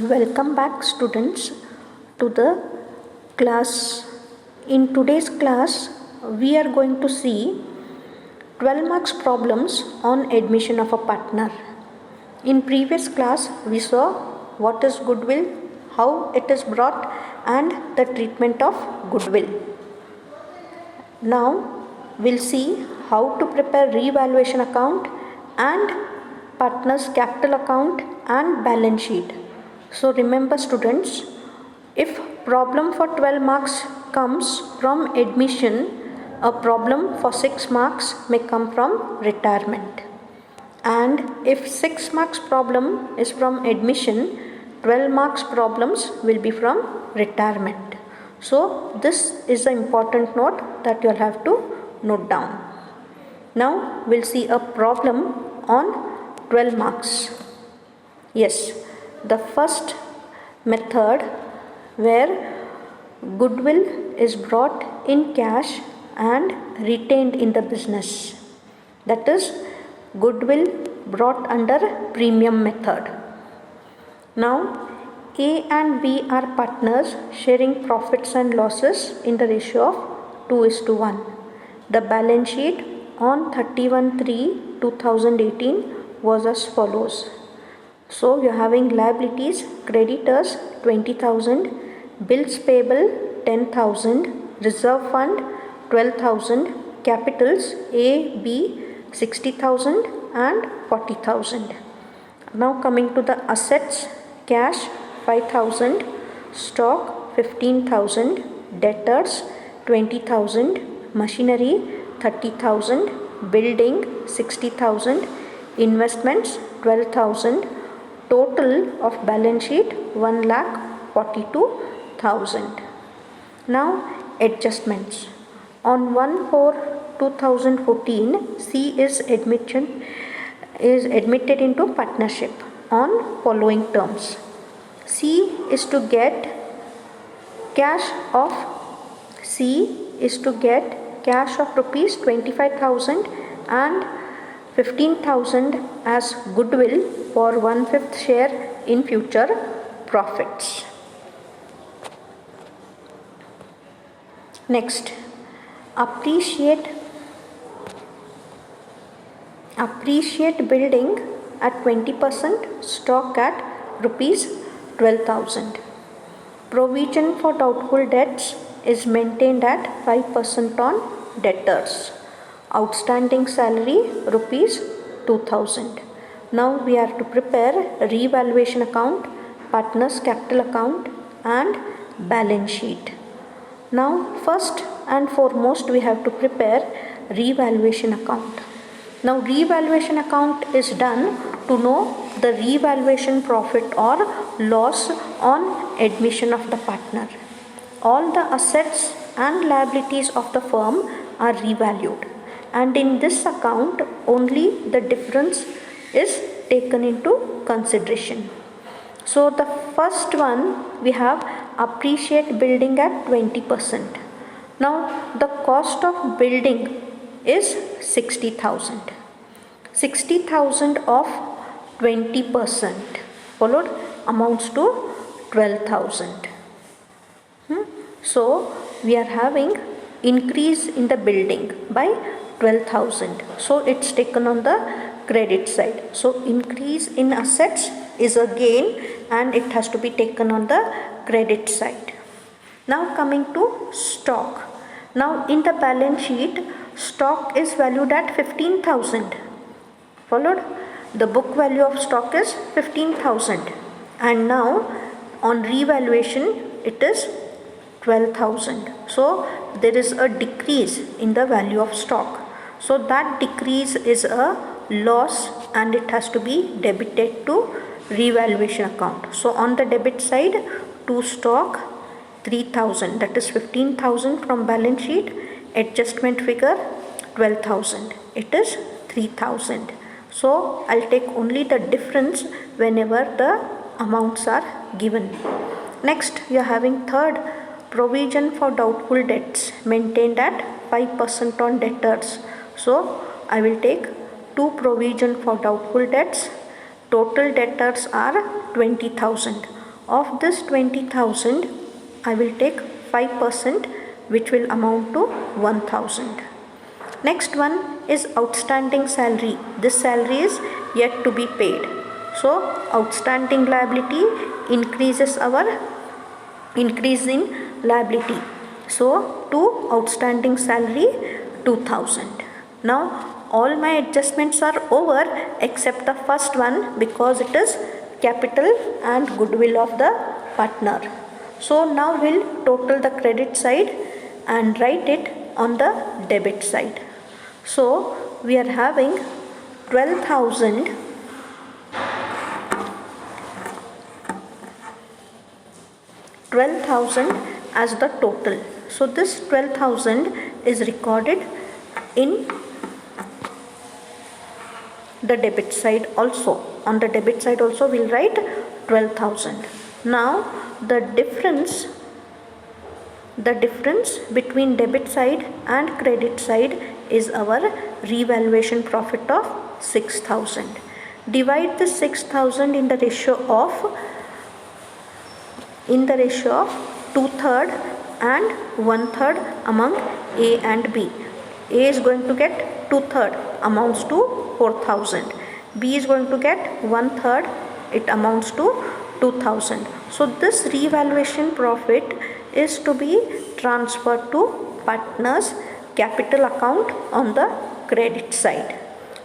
Welcome back, students, to the class. In today's class, we are going to see 12 marks problems on admission of a partner. In previous class, we saw what is goodwill, how it is brought, and the treatment of goodwill. Now, we'll see how to prepare revaluation account and partner's capital account and balance sheet. So remember, students, if problem for 12 marks comes from admission, a problem for 6 marks may come from retirement. And if 6 marks problem is from admission, 12 marks problems will be from retirement. So this is the important note that you'll have to note down. Now we'll see a problem on 12 marks. Yes, the first method where goodwill is brought in cash and retained in the business. That is goodwill brought under premium method. Now A and B are partners sharing profits and losses in the ratio of 2:1. The balance sheet on 31/3/2018 was as follows. So you are having liabilities, creditors 20,000, bills payable 10,000, reserve fund 12,000, capitals A, B 60,000 and 40,000. Now coming to the assets, cash 5,000, stock 15,000, debtors 20,000, machinery 30,000, building 60,000, investments 12,000, total of balance sheet 1,42,000. Now adjustments. On 1/4/2014, C is admitted into partnership on following terms. C is to get cash of rupees 25,000 and 15,000 as goodwill for 1/5 share in future profits. Next, appreciate building at 20%, stock at rupees 12,000. Provision for doubtful debts is maintained at 5% on debtors. Outstanding salary rupees 2,000. Now we are to prepare revaluation account, partners capital account and balance sheet. Now first and foremost we have to prepare revaluation account. Now revaluation account is done to know the revaluation profit or loss on admission of the partner. All the assets and liabilities of the firm are revalued, and in this account only the difference is taken into consideration. So the first one we have appreciate building at 20%. Now the cost of building is 60,000. 60,000 of 20% followed amounts to 12,000. So we are having increase in the building by 12,000. So it's taken on the credit side. So increase in assets is a gain and it has to be taken on the credit side. Now coming to stock. Now in the balance sheet, stock is valued at 15,000. Followed, the book value of stock is 15,000, and now on revaluation it is 12,000. So there is a decrease in the value of stock. So that decrease is a loss and it has to be debited to revaluation account. So on the debit side, to stock 3,000, that is 15,000 from balance sheet, adjustment figure 12,000, it is 3,000. So I'll take only the difference whenever the amounts are given. Next, you are having third, provision for doubtful debts maintained at 5% on debtors. So I will take 2 provision for doubtful debts. Total debtors are 20,000. Of this 20,000, I will take 5%, which will amount to 1,000. Next one is outstanding salary. This salary is yet to be paid. So outstanding liability increases our increase in liability. So to outstanding salary 2,000. Now all my adjustments are over except the first one, because it is capital and goodwill of the partner. So now we'll total the credit side and write it on the debit side. So we are having 12,000 as the total. So this 12,000 is recorded in the debit side also. On the debit side also we'll write 12,000. Now the difference between debit side and credit side is our revaluation profit of 6,000. Divide the 6,000 in the ratio of 2/3 and 1/3 among A and B. A is going to get 2/3, amounts to 4,000. B is going to get 1/3, it amounts to 2,000. So this revaluation profit is to be transferred to partners capital account on the credit side.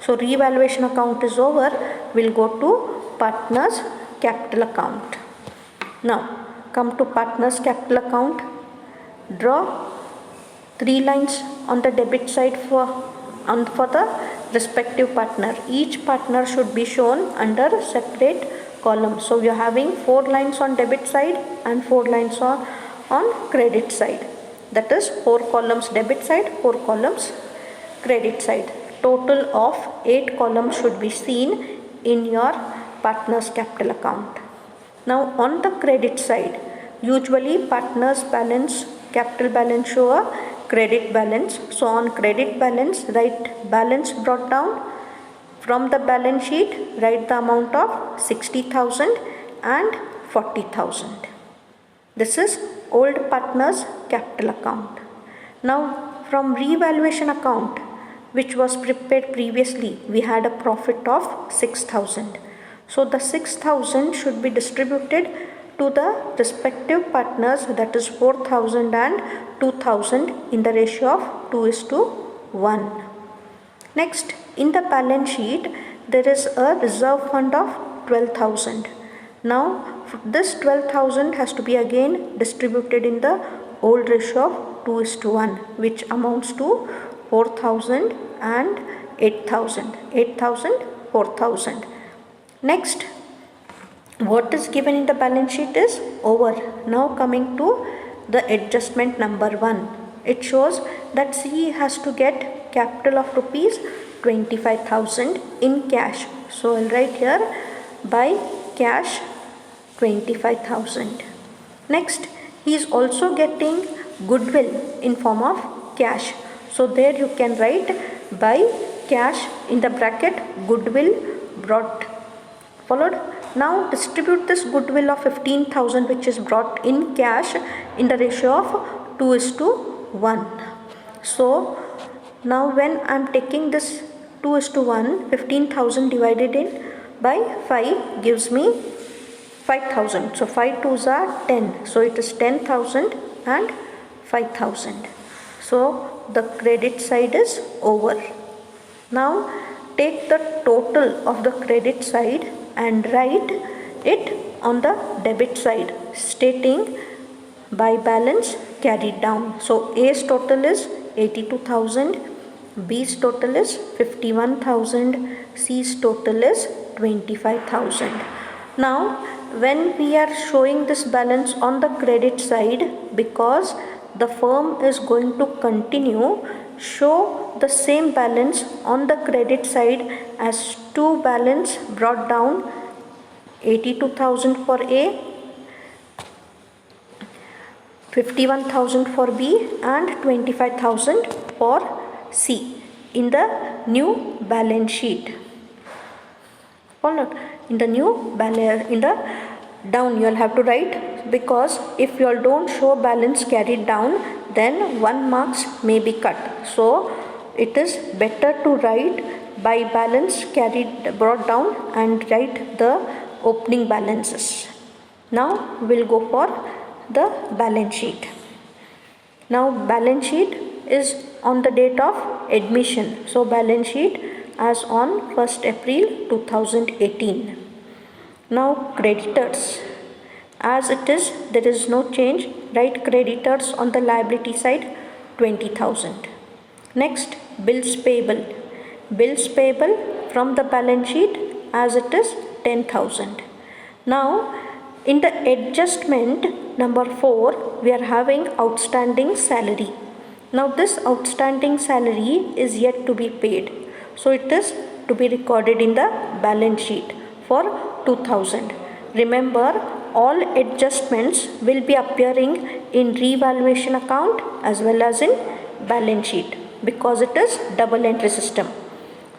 So revaluation account is over, we'll go to partners capital account. Now come to partners capital account. Draw 3 lines on the debit side for the respective partner. Each partner should be shown under separate column. So we are having 4 lines on debit side and 4 lines on credit side. That is 4 columns debit side, 4 columns credit side. Total of 8 columns should be seen in your partners capital account. Now on the credit side, usually partners balance, capital balance show a credit balance. So on credit balance, write balance brought down. From the balance sheet, write the amount of 60,000 and 40,000. This is old partners capital account. Now from revaluation account, which was prepared previously, we had a profit of 6,000. So the 6,000 should be distributed to the respective partners, that is 4,000 and 2,000 in the ratio of 2:1. Next, in the balance sheet, there is a reserve fund of 12,000. Now this 12,000 has to be again distributed in the old ratio of 2:1, which amounts to 4,000 and 8,000. 8,000, 4,000. Next, what is given in the balance sheet is over. Now coming to the adjustment number 1. It shows that C has to get capital of rupees 25,000 in cash. So I'll write here by cash 25,000. Next, he is also getting goodwill in form of cash. So there you can write by cash in the bracket goodwill brought. Followed. Now distribute this goodwill of 15,000 which is brought in cash in the ratio of 2:1. So now when I am taking this 2:1, 15,000 divided in by 5 gives me 5,000. So 5 2s are 10. So it is 10,000 and 5,000. So the credit side is over. Now take the total of the credit side and write it on the debit side, stating by balance carried down. So A's total is 82,000, B's total is 51,000, C's total is 25,000. Now when we are showing this balance on the credit side, because the firm is going to continue, show the same balance on the credit side as 2 balance brought down, 82,000 for A, 51,000 for B and 25,000 for C in the new balance sheet. Followed in the new down you'll have to write, because if you all don't show balance carried down, then 1 marks may be cut. So it is better to write by balance carried brought down and write the opening balances. Now we'll go for the balance sheet. Now balance sheet is on the date of admission. So balance sheet as on 1st April 2018. Now creditors, as it is, there is no change. Write creditors on the liability side 20,000. Next, bills payable. Bills payable from the balance sheet as it is 10,000. Now in the adjustment number 4, we are having outstanding salary. Now this outstanding salary is yet to be paid. So it is to be recorded in the balance sheet for 2000. Remember, all adjustments will be appearing in revaluation account as well as in balance sheet, because it is double entry system.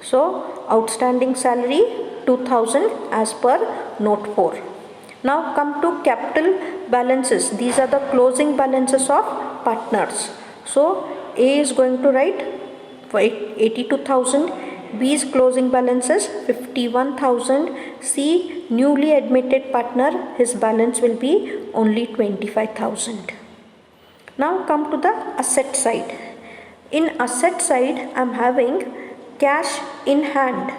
So outstanding salary 2000 as per note 4. Now come to capital balances. These are the closing balances of partners. So A is going to write for 82,000. B's closing balances 51,000. C, newly admitted partner, his balance will be only 25,000. Now come to the asset side. In asset side, I am having cash in hand.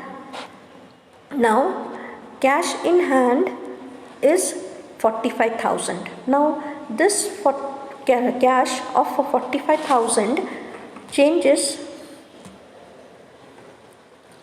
Now cash in hand is 45,000. Now this cash of 45,000 changes.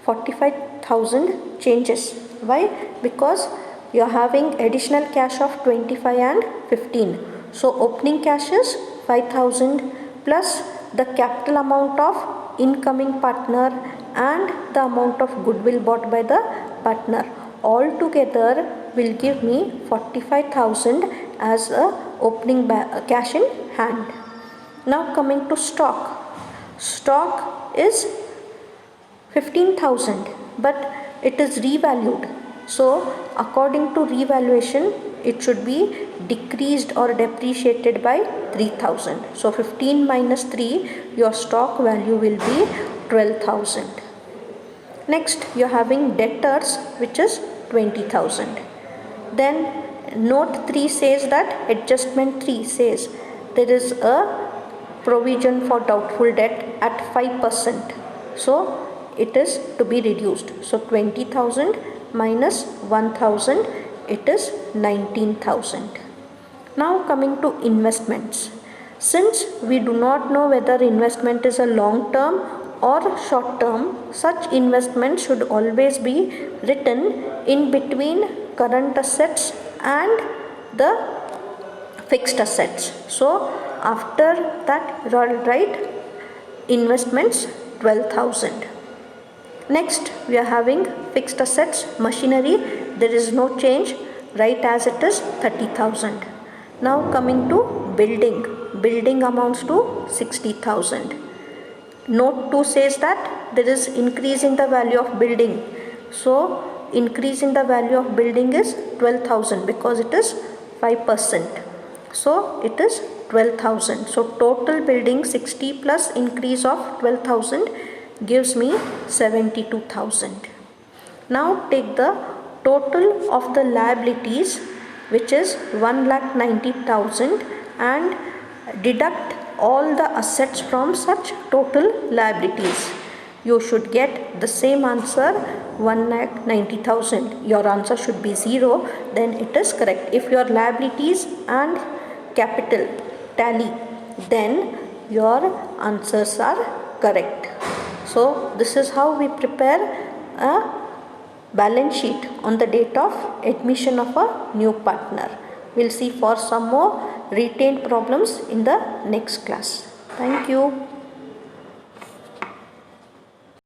45,000 changes. Why? Because you are having additional cash of 25 and 15. So opening cash is 5,000 plus the capital amount of incoming partner and the amount of goodwill bought by the partner. All together will give me 45,000 as a opening cash in hand. Now coming to stock. Stock is 15,000, but it is revalued. So according to revaluation, it should be decreased or depreciated by 3,000. So 15 minus 3, your stock value will be 12,000. Next, you are having debtors, which is 20,000. Then note 3 says that adjustment 3 says there is a provision for doubtful debt at 5%. So it is to be reduced. So 20,000 minus 1,000, it is 19,000. Now coming to investments. Since we do not know whether investment is a long term or short term, such investment should always be written in between current assets and the fixed assets. So after that, write investments 12,000. Next, we are having fixed assets, machinery. There is no change. Write as it is 30,000. Now coming to building. Building amounts to 60,000. Note 2 says that there is increase in the value of building. So increase in the value of building is 12,000 because it is 5%. So it is 12,000. So total building 60 plus increase of 12,000 gives me 72,000. Now take the total of the liabilities, which is 1,90,000, and deduct all the assets from such total liabilities. You should get the same answer, 1,90,000. Your answer should be 0, then it is correct. If your liabilities and capital tally, then your answers are correct. So this is how we prepare a balance sheet on the date of admission of a new partner. We'll see for some more retained problems in the next class. Thank you.